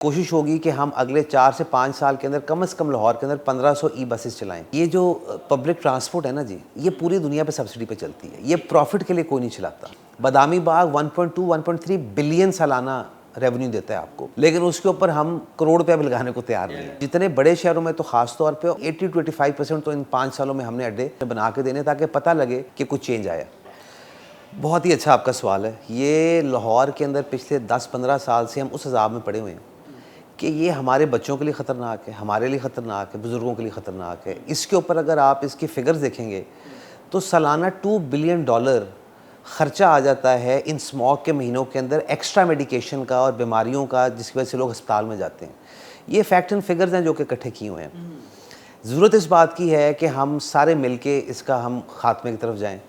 कोशिश होगी कि हम अगले 4 से 5 साल के अंदर कम से कम लाहौर के अंदर 1500 ई बसेस चलाएं। ये जो पब्लिक ट्रांसपोर्ट है ना जी, ये पूरी दुनिया पे सब्सिडी पे चलती है। ये प्रॉफिट के लिए कोई नहीं चलाता। बादामी बाग 1.2 1.3 बिलियन सालाना रेवेन्यू देता है आपको, लेकिन उसके ऊपर हम करोड़ रुपया भी लगाने को तैयार नहीं है। जितने बड़े शहरों में तो खास तौर पे 80 to 85% तो इन 5 सालों में हमने अड्डे बना के देने, ताकि पता लगे कि कुछ चेंज आया। बहुत ही अच्छा आपका सवाल है। ये लाहौर के अंदर पिछले 10-15 साल से हम उस अजाब में पड़े हुए हैं कि ये हमारे बच्चों के लिए ख़तरनाक है, हमारे लिए ख़तरनाक है, बुज़ुर्गों के लिए ख़तरनाक है। इसके ऊपर अगर आप इसकी फ़िगर्स देखेंगे तो सालाना $2 बिलियन ख़र्चा आ जाता है इन स्मॉग के महीनों के अंदर, एक्स्ट्रा मेडिकेशन का और बीमारियों का, जिसकी वजह से लोग अस्पताल में जाते हैं। ये फैक्ट एंड फिगर्स हैं जो कि इकट्ठे किए हुए हैं। ज़रूरत इस बात की है कि हम सारे मिल के इसका हम खात्मे की तरफ जाएँ।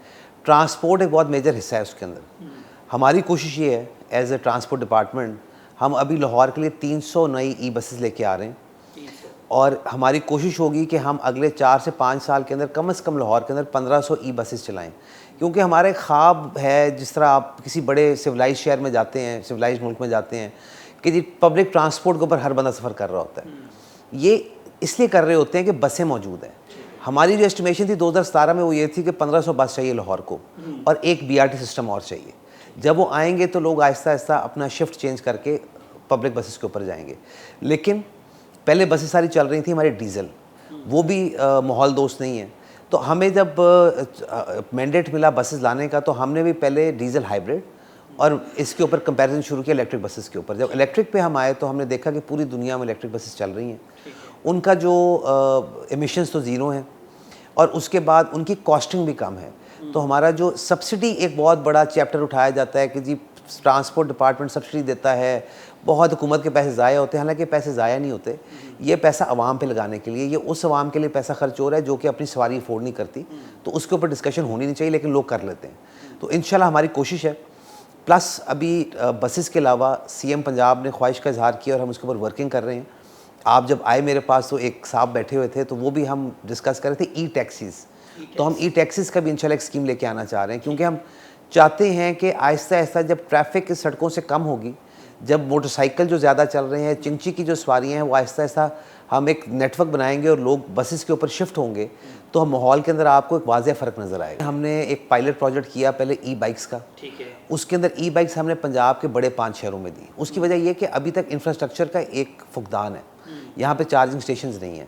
ट्रांसपोर्ट एक बहुत मेजर हिस्सा है उसके अंदर। हमारी कोशिश ये है एज ए ट्रांसपोर्ट डिपार्टमेंट, हम अभी लाहौर के लिए 300 नई ई बसेस लेके आ रहे हैं और हमारी कोशिश होगी कि हम अगले 4 से 5 साल के अंदर कम से कम लाहौर के अंदर 1500 ई बसेस चलाएं। क्योंकि हमारा एक ख्वाब है, जिस तरह आप किसी बड़े सिविलाइज शहर में जाते हैं, सिविलाइज मुल्क में जाते हैं, कि जी पब्लिक ट्रांसपोर्ट के ऊपर हर बंदा सफ़र कर रहा होता है। ये इसलिए कर रहे होते हैं कि बसें मौजूद हैं। हमारी जो एस्टिमेशन थी 2017 में वो ये थी कि 1500 बस चाहिए लाहौर को और एक BRT सिस्टम और चाहिए। जब वो आएंगे तो लोग आहिस्ता आहिस्ता अपना शिफ्ट चेंज करके पब्लिक बसेस के ऊपर जाएंगे। लेकिन पहले बसेस सारी चल रही थी हमारी डीजल, वो भी माहौल दोस्त नहीं है। तो हमें जब मैंडेट मिला बसेस लाने का, तो हमने भी पहले डीजल हाइब्रिड और इसके ऊपर कंपैरिजन शुरू किया इलेक्ट्रिक बसेस के ऊपर। जब इलेक्ट्रिक पे हम आए तो हमने देखा कि पूरी दुनिया में इलेक्ट्रिक बसेस चल रही हैं, उनका जो एमिशंस तो ज़ीरो हैं और उसके बाद उनकी कॉस्टिंग भी कम है। तो हमारा जो सब्सिडी एक बहुत बड़ा चैप्टर उठाया जाता है कि जी ट्रांसपोर्ट डिपार्टमेंट सब्सिडी देता है, बहुत हुकूमत के पैसे ज़ाया होते हैं। हालांकि पैसे ज़ाया नहीं होते, ये पैसा आवाम पे लगाने के लिए, ये उस आवाम के लिए पैसा खर्च हो रहा है जो कि अपनी सवारी अफोर्ड नहीं करती। तो उसके ऊपर डिस्कशन होनी नहीं चाहिए, लेकिन लोग कर लेते हैं। तो इंशाल्लाह हमारी कोशिश है। प्लस अभी बसेस के अलावा CM पंजाब ने ख्वाहिश का इजहार किया और हम उसके ऊपर वर्किंग कर रहे हैं। आप जब आए मेरे पास तो एक साहब बैठे हुए थे, तो वो भी हम डिस्कस कर रहे थे ई टैक्सीज़। तो हम ई टैक्सीज़ का भी इंशाल्लाह एक स्कीम लेके आना चाह रहे हैं, क्योंकि हम चाहते हैं कि आहिस्ता आहिस्ता जब ट्रैफिक सड़कों से कम होगी, जब मोटरसाइकिल जो ज़्यादा चल रहे हैं, चिंची की जो सवारियाँ हैं, वो आहिस्ता आहिस्ता हम एक नेटवर्क बनाएंगे और लोग बसेस के ऊपर शिफ्ट होंगे, तो हम माहौल के अंदर आपको एक वाज़ेह फ़र्क नज़र आएगा। हमने एक पायलट प्रोजेक्ट किया पहले ई बाइक्स का, उसके अंदर ई बाइक्स हमने पंजाब के बड़े 5 शहरों में दी। उसकी वजह यह कि अभी तक इंफ्रास्ट्रक्चर का एक फुकदान है, यहाँ पे चार्जिंग स्टेशंस नहीं है।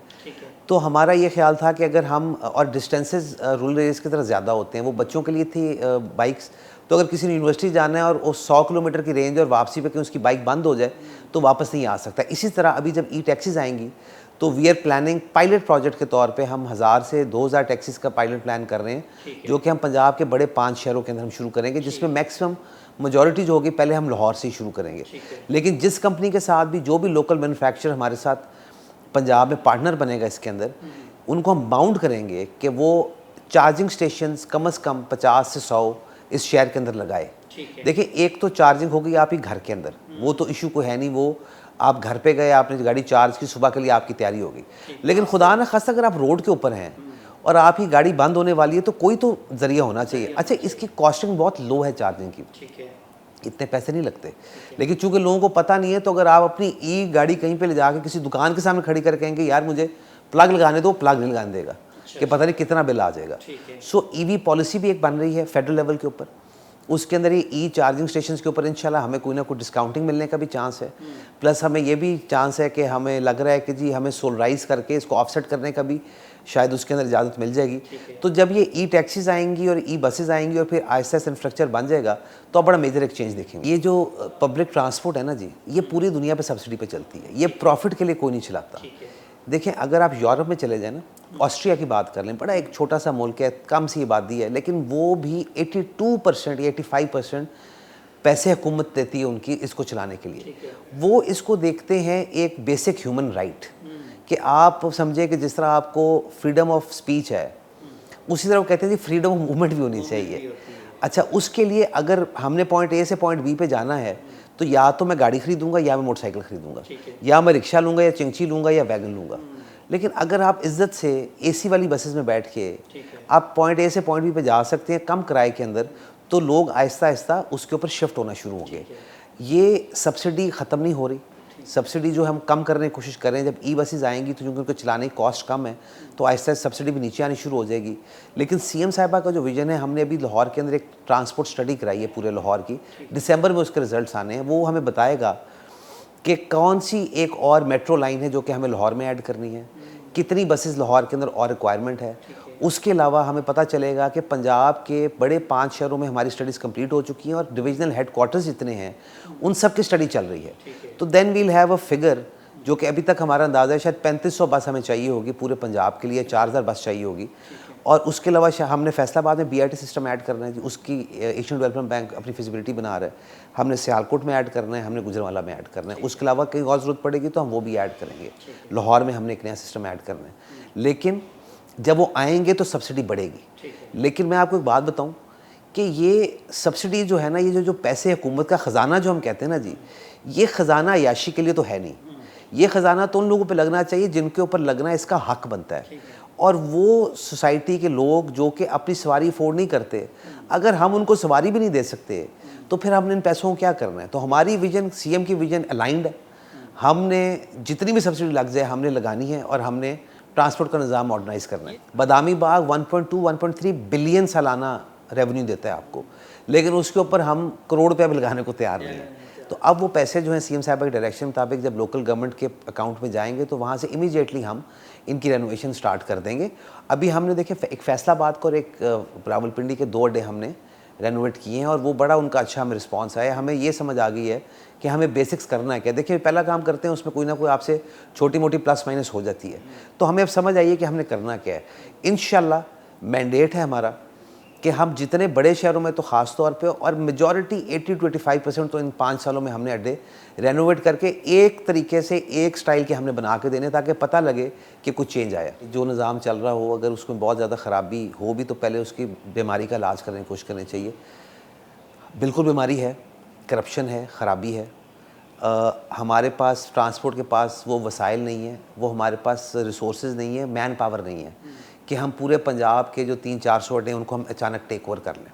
तो हमारा ये ख्याल था कि अगर हम, और डिस्टेंसेस रूरल एरियाज़ की तरफ ज़्यादा होते हैं, वो बच्चों के लिए थी बाइक्स। तो अगर किसी ने यूनिवर्सिटी जाना है और वो 100 किलोमीटर की रेंज और वापसी पे कि उसकी बाइक बंद हो जाए तो वापस नहीं आ सकता। इसी तरह अभी जब ई टैक्सीज़ आएंगी तो we are planning pilot project के तौर पे हम 1000 से 2000 टैक्सीज़ का पायलट प्लान कर रहे हैं, जो कि हम पंजाब के बड़े 5 शहरों के अंदर हम शुरू करेंगे, जिसमें मैक्सिमम मेजॉरिटी जो होगी पहले हम लाहौर से ही शुरू करेंगे। लेकिन जिस कंपनी के साथ भी, जो भी लोकल मैन्युफैक्चरर हमारे साथ पंजाब में पार्टनर बनेगा इसके अंदर, उनको हम बाउंड करेंगे कि वो चार्जिंग स्टेशंस कम से कम 50 से 100 इस शहर के अंदर लगाए। देखिए, एक तो चार्जिंग होगी आप ही घर के अंदर, वो तो इशू कोई है नहीं, वो आप घर पे गए, आपने गाड़ी चार्ज की, सुबह के लिए आपकी तैयारी होगी। लेकिन खुदा न खास्ता अगर आप रोड के ऊपर हैं और आपकी गाड़ी बंद होने वाली है, तो कोई तो ज़रिया होना चाहिए। अच्छा, इसकी कॉस्टिंग बहुत लो है चार्जिंग की, इतने पैसे नहीं लगते। लेकिन चूंकि लोगों को पता नहीं है, तो अगर आप अपनी ई गाड़ी कहीं पे ले जाके किसी दुकान के सामने खड़ी कर कहेंगे यार मुझे प्लग लगाने दो, प्लग नहीं लगाने देगा, कि पता नहीं कितना बिल आ जाएगा। सो EV पॉलिसी भी एक बन रही है फेडरल लेवल के ऊपर, उसके अंदर ये ई चार्जिंग स्टेशंस के ऊपर इंशाल्लाह हमें कोई ना कोई डिस्काउंटिंग मिलने का भी चांस है। प्लस हमें ये भी चांस है कि हमें लग रहा है कि जी हमें सोलराइज करके इसको ऑफसेट करने का भी शायद उसके अंदर इजाज़त मिल जाएगी। तो जब ये ई टैक्सीज़ आएंगी और ई बसेस आएंगी और फिर आहिस्ता आहिस्ता इंफ्रास्ट्रक्चर बन जाएगा, तो आप बड़ा मेजर एक चेंज देखेंगे। ये जो पब्लिक ट्रांसपोर्ट है ना जी, ये पूरी दुनिया पे सब्सिडी पे चलती है। ये प्रॉफिट के लिए कोई नहीं चलाता। देखें, अगर आप यूरोप में चले जाए ना, ऑस्ट्रिया की बात कर लें, बड़ा एक छोटा सा मुल्क है, कम सी आबादी है, लेकिन वो भी 82% या 85% पैसे हुकूमत देती है उनकी इसको चलाने के लिए। वो इसको देखते हैं एक बेसिक ह्यूमन राइट, कि आप समझे कि जिस तरह आपको फ्रीडम ऑफ स्पीच है, उसी तरह वो कहते हैं जी फ्रीडम ऑफ मूवमेंट भी होनी चाहिए। अच्छा, उसके लिए अगर हमने पॉइंट A से पॉइंट B पे जाना है, तो या तो मैं गाड़ी खरीदूंगा या मैं मोटरसाइकिल खरीदूंगा, या मैं रिक्शा लूँगा या चिंची लूँगा या वैगन लूँगा। लेकिन अगर आप इज्जत से AC वाली बसेस में बैठ के आप पॉइंट A से पॉइंट B पे जा सकते हैं कम किराए के अंदर, तो लोग आहिस्ता आहिस्ता उसके ऊपर शिफ्ट होना शुरू होंगे। ये सब्सिडी ख़त्म नहीं हो रही, सब्सिडी जो हम कम करने की कोशिश कर रहे हैं। जब ई बसेस आएंगी तो क्योंकि उनको चलाने की कॉस्ट कम है तो आहिस्ता आहिस्ता सब्सिडी भी नीचे आनी शुरू हो जाएगी। लेकिन सीएम साहिबा का जो विजन है, हमने अभी लाहौर के अंदर एक ट्रांसपोर्ट स्टडी कराई है पूरे लाहौर की, दिसंबर में उसके रिजल्ट्स आने हैं। वो हमें बताएगा कि कौन सी एक और मेट्रो लाइन है जो कि हमें लाहौर में ऐड करनी है, कितनी बसेस लाहौर के अंदर और रिक्वायरमेंट है। उसके अलावा हमें पता चलेगा कि पंजाब के बड़े 5 शहरों में हमारी स्टडीज़ कंप्लीट हो चुकी हैं और डिविजनल हेडक्वार्टर्स जितने हैं उन सब की स्टडी चल रही है। तो then we'll have a figure जो कि अभी तक हमारा अंदाज़ा है शायद 3500 बस हमें चाहिए होगी पूरे पंजाब के लिए, 4000 बस चाहिए होगी। और उसके अलावा हमने फैसलाबाद में बीआरटी सिस्टम ऐड करना है, उसकी एशियन डेवलपमेंट बैंक अपनी फिजिबिलिटी बना रहा है। हमने सियालकोट में ऐड करना है, हमने गुजरांवाला में ऐड करना है। उसके अलावा कहीं और ज़रूरत पड़ेगी तो हम वो भी ऐड करेंगे। लाहौर में हमने एक नया सिस्टम ऐड करना है, लेकिन जब वो आएंगे तो सब्सिडी बढ़ेगी। लेकिन मैं आपको एक बात बताऊं कि ये सब्सिडी जो है ना, ये जो पैसे हुकूमत का ख़जाना जो हम कहते हैं ना जी, ये ख़जाना अयाशी के लिए तो है नहीं। ये ख़जाना तो उन लोगों पे लगना चाहिए जिनके ऊपर लगना इसका हक बनता है। और वो सोसाइटी के लोग जो कि अपनी सवारी अफोर्ड नहीं करते, अगर हम उनको सवारी भी नहीं दे सकते तो फिर हमने इन पैसों को क्या करना है। तो हमारी विजन, सीएम की विजन अलाइंड है। हमने जितनी भी सब्सिडी लग जाए हमने लगानी है और हमने ट्रांसपोर्ट का निज़ाम मॉडर्नाइज़ करना है। बादामी बाग 1.2-1.3 बिलियन सालाना रेवेन्यू देता है आपको, लेकिन उसके ऊपर हम करोड़ रुपया भी लगाने को तैयार नहीं है। तो अब वो पैसे जो हैं सीएम साहब के डायरेक्शन मुताबिक जब लोकल गवर्नमेंट के अकाउंट में जाएंगे तो वहाँ से इमीडिएटली हम इनकी रेनोवेशन स्टार्ट कर देंगे। अभी हमने देखे एक फैसलाबाद को और एक रावलपिंडी के 2 अड्डे हमने रेनोवेट किए हैं और वो बड़ा उनका अच्छा हमें रिस्पांस आया। हमें ये समझ आ गई है कि हमें बेसिक्स करना है क्या। देखिए पहला काम करते हैं उसमें कोई ना कोई आपसे छोटी मोटी प्लस माइनस हो जाती है, तो हमें अब समझ आई है कि हमने करना क्या है। इंशाल्लाह मैंडेट है हमारा कि हम जितने बड़े शहरों में तो ख़ास तौर पे, और मेजॉरिटी 80-85% तो इन 5 सालों में हमने अड्डे रेनोवेट करके एक तरीके से एक स्टाइल के हमने बना के देने, ताकि पता लगे कि कुछ चेंज आया। जो निज़ाम चल रहा हो अगर उसमें बहुत ज़्यादा ख़राबी हो भी तो पहले उसकी बीमारी का इलाज करने की कोशिश करनी चाहिए। बिल्कुल बीमारी है, करप्शन है, ख़राबी है। हमारे पास ट्रांसपोर्ट के पास वो वसाइल नहीं है, वो हमारे पास रिसोर्सेज नहीं है, मैन पावर नहीं है कि हम पूरे पंजाब के जो 300-400 अड्डे हैं उनको हम अचानक टेक ओवर कर लें।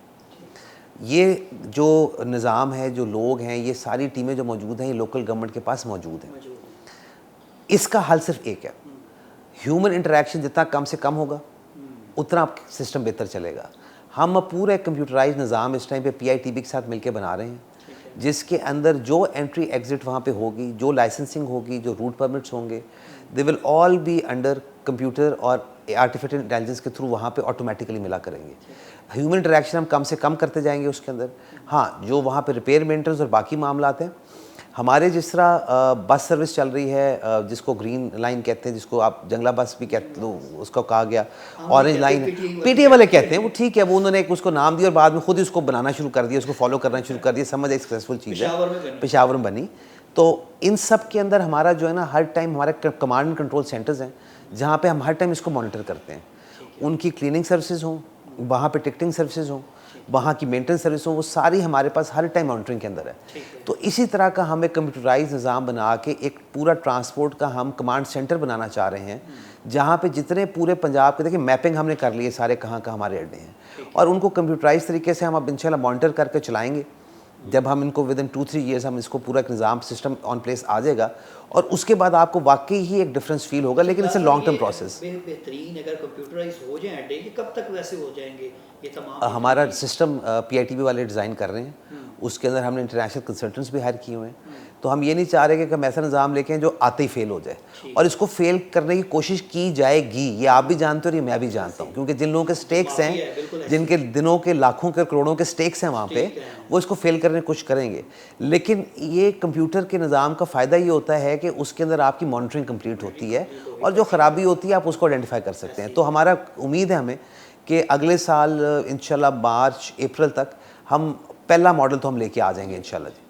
ये जो निज़ाम है, जो लोग हैं, ये सारी टीमें जो मौजूद हैं ये लोकल गवर्नमेंट के पास मौजूद हैं। इसका हल सिर्फ एक है, ह्यूमन इंटरेक्शन जितना कम से कम होगा उतना सिस्टम बेहतर चलेगा। हम पूरे कंप्यूटराइज निज़ाम इस टाइम पे पीआईटीबी के साथ मिलकर बना रहे हैं, जिसके अंदर जो एंट्री एग्ज़िट वहाँ पे होगी, जो लाइसेंसिंग होगी, जो रूट परमिट्स होंगे, they will all be under computer और आर्टिफिशियल इंटेलिजेंस के थ्रू वहाँ पे ऑटोमेटिकली मिला करेंगे। ह्यूमन इंटरेक्शन हम कम से कम करते जाएंगे उसके अंदर। हाँ, जो वहाँ पे रिपेयर मेंटेनेंस और बाकी मामलात हैं, हमारे जिस तरह बस सर्विस चल रही है जिसको ग्रीन लाइन कहते हैं, जिसको आप जंगला बस भी कहते हो, उसको कहा गया ऑरेंज लाइन, पीटीए वाले कहते हैं, वो ठीक है, वो उन्होंने एक उसको नाम दिया और बाद में खुद ही उसको बनाना शुरू कर दिया, उसको फॉलो करना शुरू कर दिया, समझ एक सक्सेसफुल चीज़ है, पेशावर में बनी। तो इन सब के अंदर हमारा जो है ना, हर टाइम हमारे कमांड एंड कंट्रोल सेंटर्स हैं जहाँ पे हम हर टाइम इसको मॉनिटर करते हैं। उनकी क्लीनिंग सर्विसेज हों, वहाँ पे टिकटिंग सर्विसेज हों, वहाँ की मेंटेनेंस सर्विस हो, वो सारी हमारे पास हर टाइम मॉनिटरिंग के अंदर है। तो इसी तरह का हम एक कंप्यूटराइज निज़ाम बना के एक पूरा ट्रांसपोर्ट का हम कमांड सेंटर बनाना चाह रहे हैं, जहाँ पे जितने पूरे पंजाब के, देखिए मैपिंग हमने कर ली है सारे कहाँ कहाँ हमारे अड्डे हैं, और उनको कंप्यूटराइज तरीके से हम अब इंशाल्लाह मॉनिटर करके चलाएँगे। जब हम इनको विद इन 2-3 ईयर्स हम इसको पूरा एक निज़ाम सिस्टम ऑन प्लेस आ जाएगा, और उसके बाद आपको वाकई ही एक डिफरेंस फील होगा। लेकिन it's a long term process. बेहतरीन अगर कंप्यूटराइज हो जाए अड्डे, ये कब तक वैसे हो जाएंगे ये तमाम? हमारा सिस्टम पीआईटीबी वाले डिज़ाइन कर रहे हैं, उसके अंदर हमने इंटरनेशनल कंसल्टेंट्स भी हायर किए हुए हैं। तो हम ये नहीं चाह रहे कि हम ऐसा निज़ाम लेके जो आते ही फेल हो जाए, और इसको फेल करने की कोशिश की जाएगी। ये आप भी जानते हो और ये मैं भी जानता हूँ, क्योंकि जिन लोगों के स्टेक्स हैं, जिनके दिनों के लाखों के करोड़ों के स्टेक्स हैं वहाँ पे, वो इसको फेल करने की कोशिश करेंगे। लेकिन ये कंप्यूटर के निज़ाम का फ़ायदा ये होता है कि उसके अंदर आपकी मॉनिटरिंग कंप्लीट होती है, और जो ख़राबी होती है आप उसको आइडेंटिफाई कर सकते हैं। तो हमारा उम्मीद है हमें कि अगले साल इंशाल्लाह मार्च अप्रैल तक हम पहला मॉडल तो हम लेके आ जाएंगे इंशाल्लाह जी।